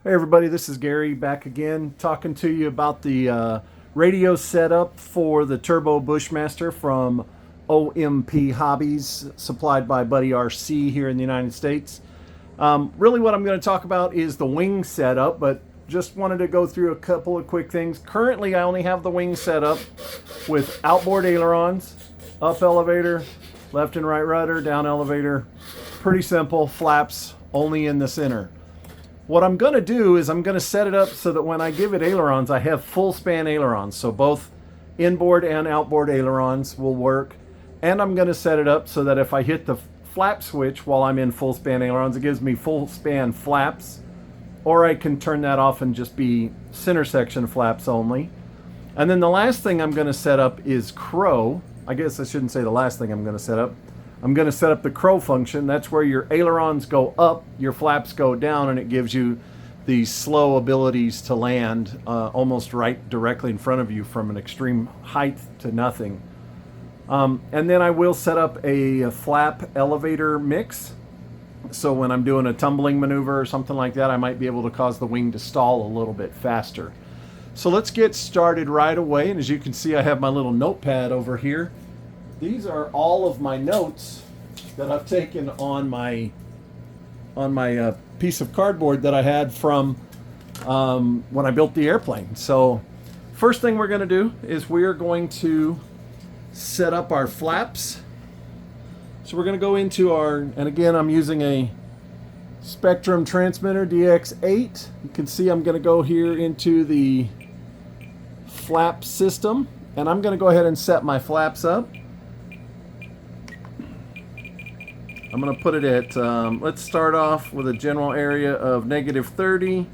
Hey everybody, this is Gary back again talking to you about the radio setup for the Turbo Bushmaster from OMP Hobbies, supplied by Buddy RC here in the United States. Really what I'm going to talk about is the wing setup, but just wanted to go through a couple of quick things. Currently I only have the wing set up with outboard ailerons, up elevator, left and right rudder, down elevator. Pretty simple, flaps only in the center. What I'm going to do is I'm going to set it up so that when I give it ailerons, I have full span ailerons. So both inboard and outboard ailerons will work. And I'm going to set it up so that if I hit the flap switch while I'm in full span ailerons, it gives me full span flaps. Or I can turn that off and just be center section flaps only. And then the last thing I'm going to set up is crow. I guess I shouldn't say the last thing I'm going to set up. I'm going to set up the crow function. That's where your ailerons go up, your flaps go down, and it gives you these slow abilities to land almost right directly in front of you from an extreme height to nothing. And then I will set up a flap elevator mix. So when I'm doing a tumbling maneuver or something like that, I might be able to cause the wing to stall a little bit faster. So let's get started right away. And as you can see, I have my little notepad over here. These are all of my notes that I've taken on my piece of cardboard that I had from when I built the airplane. So first thing we're going to do is we are going to set up our flaps. So we're going to go into our, and again I'm using a Spectrum transmitter DX8. You can see I'm going to go here into the flap system, and I'm going to go ahead and set my flaps up. I'm going to put it at, let's start off with a general area of -30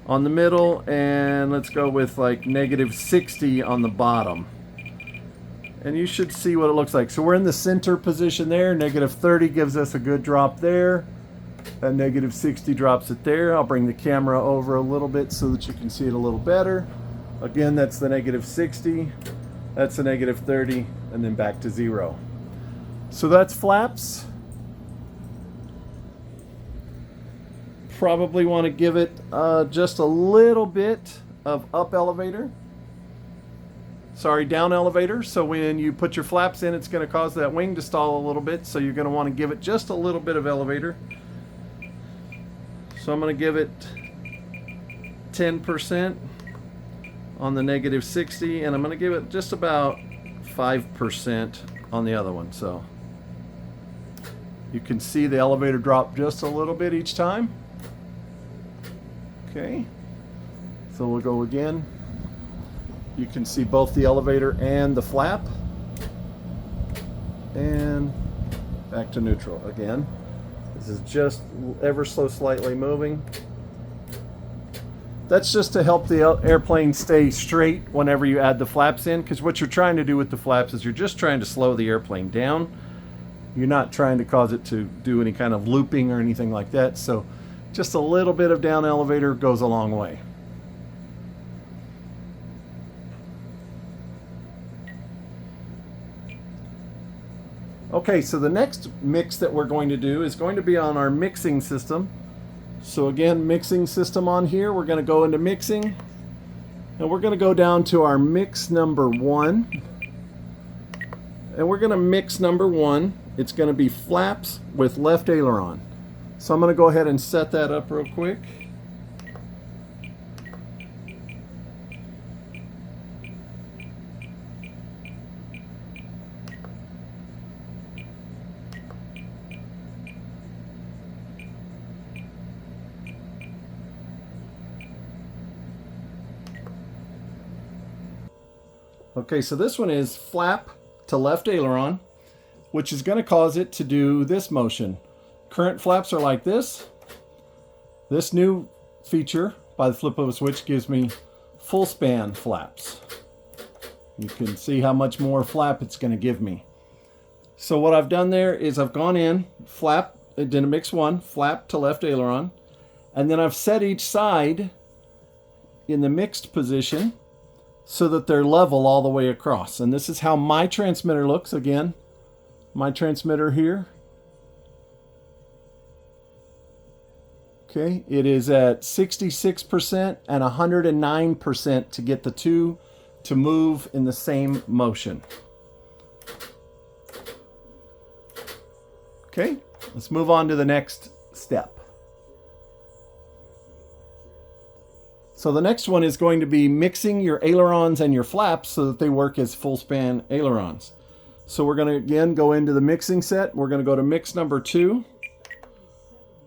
on the middle, and let's go with like -60 on the bottom. And you should see what it looks like. So we're in the center position there. -30 gives us a good drop there. And -60 drops it there. I'll bring the camera over a little bit so that you can see it a little better. Again, that's the -60. That's the -30, and then back to 0. So that's flaps. Probably want to give it just a little bit of up elevator. Sorry, down elevator. So when you put your flaps in, it's going to cause that wing to stall a little bit. So you're going to want to give it just a little bit of elevator. So I'm going to give it 10% on the -60, and I'm going to give it just about 5% on the other one. So you can see the elevator drop just a little bit each time. Okay, so we'll go again. You can see both the elevator and the flap. And back to neutral again. This is just ever so slightly moving. That's just to help the airplane stay straight whenever you add the flaps in, because what you're trying to do with the flaps is you're just trying to slow the airplane down. You're not trying to cause it to do any kind of looping or anything like that. So just a little bit of down elevator goes a long way. Okay, so the next mix that we're going to do is going to be on our mixing system. So again, mixing system on here. We're going to go into mixing, and we're going to go down to our mix number 1. And we're going to mix number 1. It's going to be flaps with left aileron. So I'm going to go ahead and set that up real quick. Okay, so this one is flap to left aileron, which is going to cause it to do this motion. Current flaps are like this. This new feature by the flip of a switch gives me full span flaps. You can see how much more flap it's going to give me. So what I've done there is I've gone in, flap, did a mix 1, flap to left aileron, and then I've set each side in the mixed position so that they're level all the way across. And this is how my transmitter looks. Again, my transmitter here. Okay, it is at 66% and 109% to get the two to move in the same motion. Okay, let's move on to the next step. So the next one is going to be mixing your ailerons and your flaps so that they work as full span ailerons. So we're going to again go into the mixing set. We're going to go to mix number 2.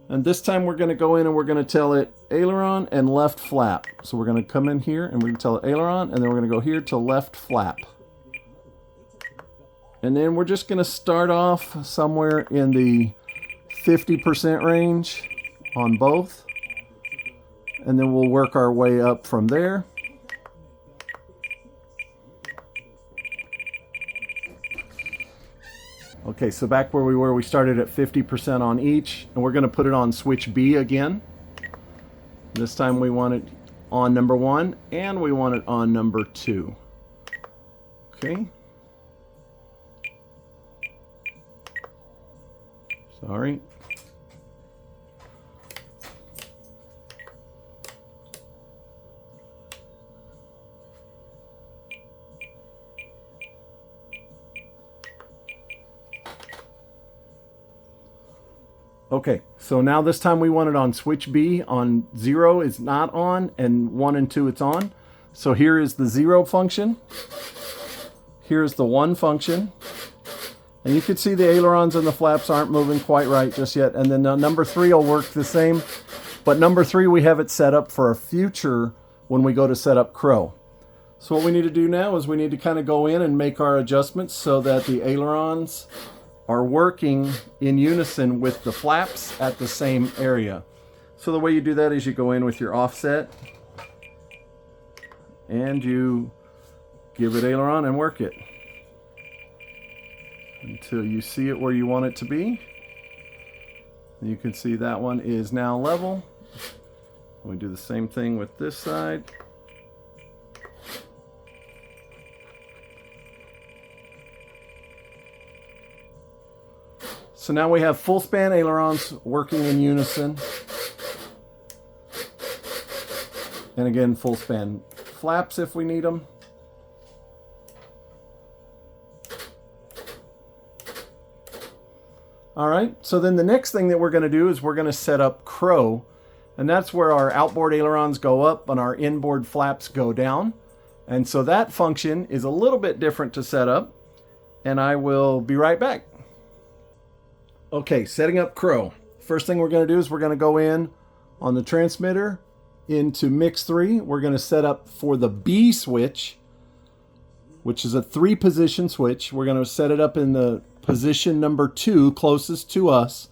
And this time we're going to go in and we're going to tell it aileron and left flap. So we're going to come in here and we're going to tell it aileron, and then we're going to go here to left flap. And then we're just going to start off somewhere in the 50% range on both. And then we'll work our way up from there. Okay, so back where we were, we started at 50% on each, and we're going to put it on switch B again. This time we want it on number 1, and we want it on number 2. Okay. Sorry. Okay, so now this time we want it on switch B. On 0 is not on, and 1 and 2 it's on. So here is the 0 function. Here's the 1 function. And you can see the ailerons and the flaps aren't moving quite right just yet. And then number 3 will work the same. But number 3, we have it set up for a future when we go to set up crow. So what we need to do now is we need to kind of go in and make our adjustments so that the ailerons are working in unison with the flaps at the same area. So the way you do that is you go in with your offset and you give it aileron and work it until you see it where you want it to be. And you can see that one is now level. We do the same thing with this side. So now we have full span ailerons working in unison. And again, full span flaps if we need them. All right, so then the next thing that we're going to do is we're going to set up crow. And that's where our outboard ailerons go up and our inboard flaps go down. And so that function is a little bit different to set up. And I will be right back. Okay, setting up crow. First thing we're going to do is we're going to go in on the transmitter into mix 3. We're going to set up for the B switch, which is a 3-position switch. We're going to set it up in the position number 2, closest to us.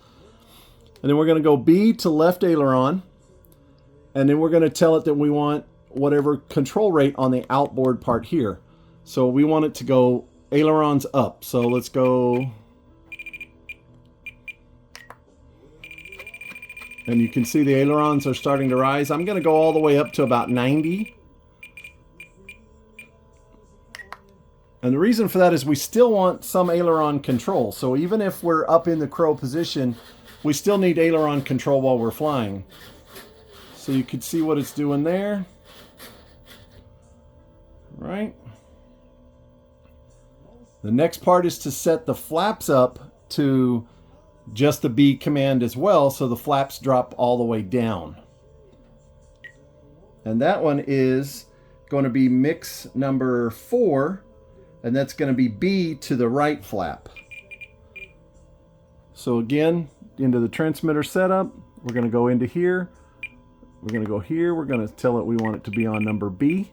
And then we're going to go B to left aileron. And then we're going to tell it that we want whatever control rate on the outboard part here. So we want it to go ailerons up. So let's go. And you can see the ailerons are starting to rise. I'm going to go all the way up to about 90. And the reason for that is we still want some aileron control. So even if we're up in the crow position, we still need aileron control while we're flying. So you can see what it's doing there. Right. The next part is to set the flaps up to just the B command as well, so the flaps drop all the way down. And that one is going to be mix number 4, and that's going to be B to the right flap. So again, into the transmitter setup, we're going to go into here. We're going to go here. We're going to tell it we want it to be on number B.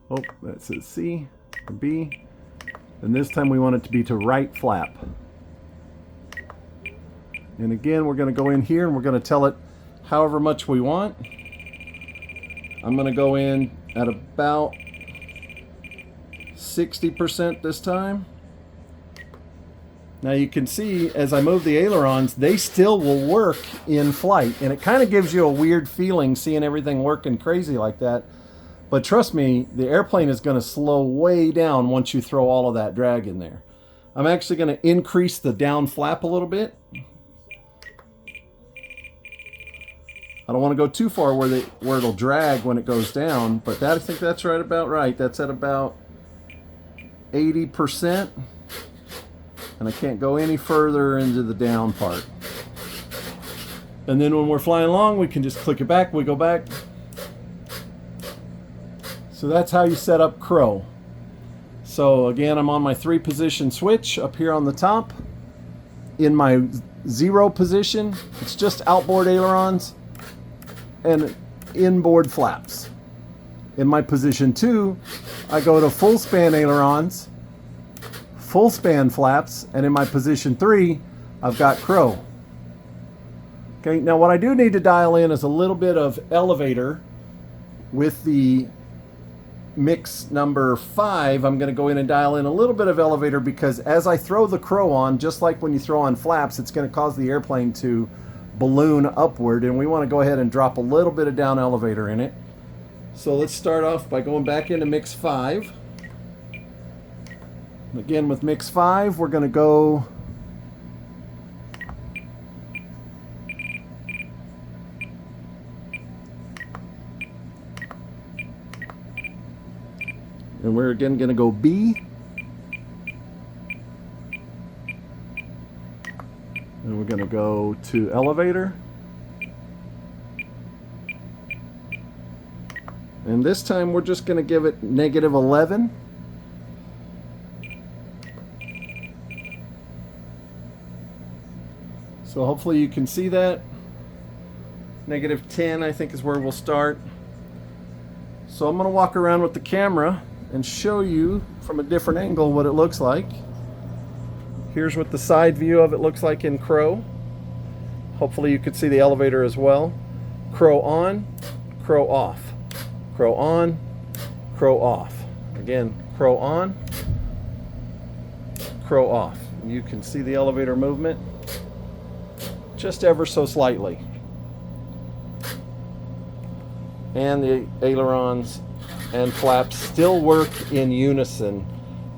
Oh, that says C, B. And this time we want it to be to right flap. And again, we're going to go in here and we're going to tell it however much we want. I'm going to go in at about 60% this time. Now you can see as I move the ailerons, they still will work in flight. And it kind of gives you a weird feeling seeing everything working crazy like that. But trust me, the airplane is going to slow way down once you throw all of that drag in there. I'm actually going to increase the down flap a little bit. I don't want to go too far where it'll drag when it goes down, but I think that's right about right. That's at about 80%. And I can't go any further into the down part. And then when we're flying along, we can just click it back, we go back. So that's how you set up crow. So again, I'm on my 3-position switch up here on the top. In my 0 position, it's just outboard ailerons and inboard flaps. In my position 2, I go to full span ailerons, full span flaps, and in my position 3, I've got crow. Okay, now what I do need to dial in is a little bit of elevator with the mix number 5. I'm going to go in and dial in a little bit of elevator because as I throw the crow on, just like when you throw on flaps, it's going to cause the airplane to balloon upward, and we want to go ahead and drop a little bit of down elevator in it. So let's start off by going back into mix 5. Again, with mix 5, we're going to go and we're again going to go B. And we're going to go to elevator. And this time we're just going to give it -11. So hopefully you can see that. -10 I think is where we'll start. So I'm going to walk around with the camera and show you from a different angle what it looks like. Here's what the side view of it looks like in crow. Hopefully you could see the elevator as well. Crow on, crow off. Crow on, crow off. Again, crow on, crow off. You can see the elevator movement just ever so slightly. And the ailerons and flaps still work in unison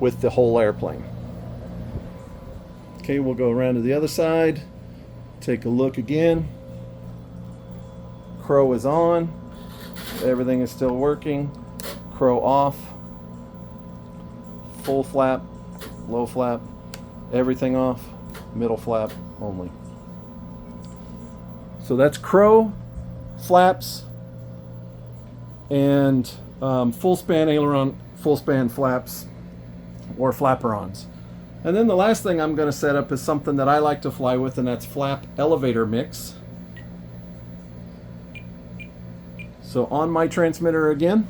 with the whole airplane. Okay, we'll go around to the other side, take a look again. Crow is on, everything is still working. Crow off, full flap, low flap, everything off, middle flap only. So that's crow, flaps, and full span aileron, full span flaps, or flaperons. And then the last thing I'm going to set up is something that I like to fly with, and that's flap elevator mix. So on my transmitter again,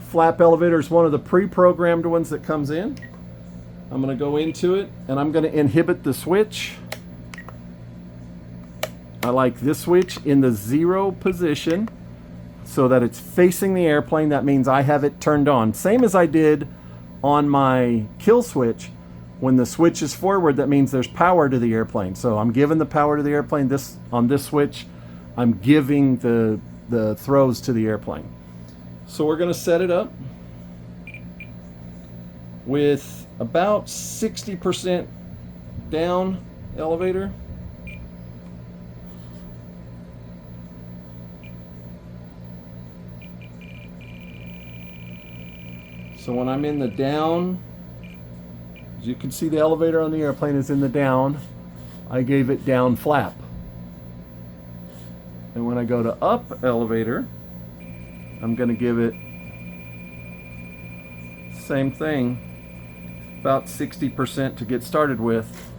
flap elevator is one of the pre-programmed ones that comes in. I'm going to go into it and I'm going to inhibit the switch. I like this switch in the 0 position so that it's facing the airplane. That means I have it turned on. Same as I did on my kill switch. When the switch is forward, that means there's power to the airplane. So I'm giving the power to the airplane. On this switch, I'm giving the throws to the airplane. So we're going to set it up with about 60% down elevator. So when I'm in the down, as you can see, the elevator on the airplane is in the down. I gave it down flap. And when I go to up elevator, I'm going to give it same thing, about 60% to get started with.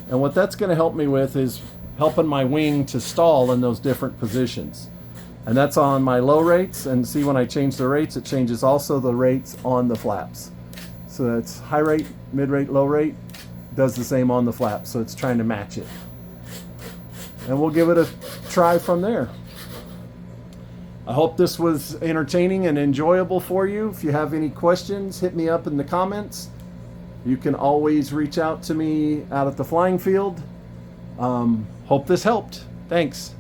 And what that's going to help me with is helping my wing to stall in those different positions. And that's on my low rates, and see when I change the rates, it changes also the rates on the flaps. So that's high rate, mid rate, low rate, does the same on the flaps, so it's trying to match it. And we'll give it a try from there. I hope this was entertaining and enjoyable for you. If you have any questions, hit me up in the comments. You can always reach out to me out at the flying field. Hope this helped. Thanks.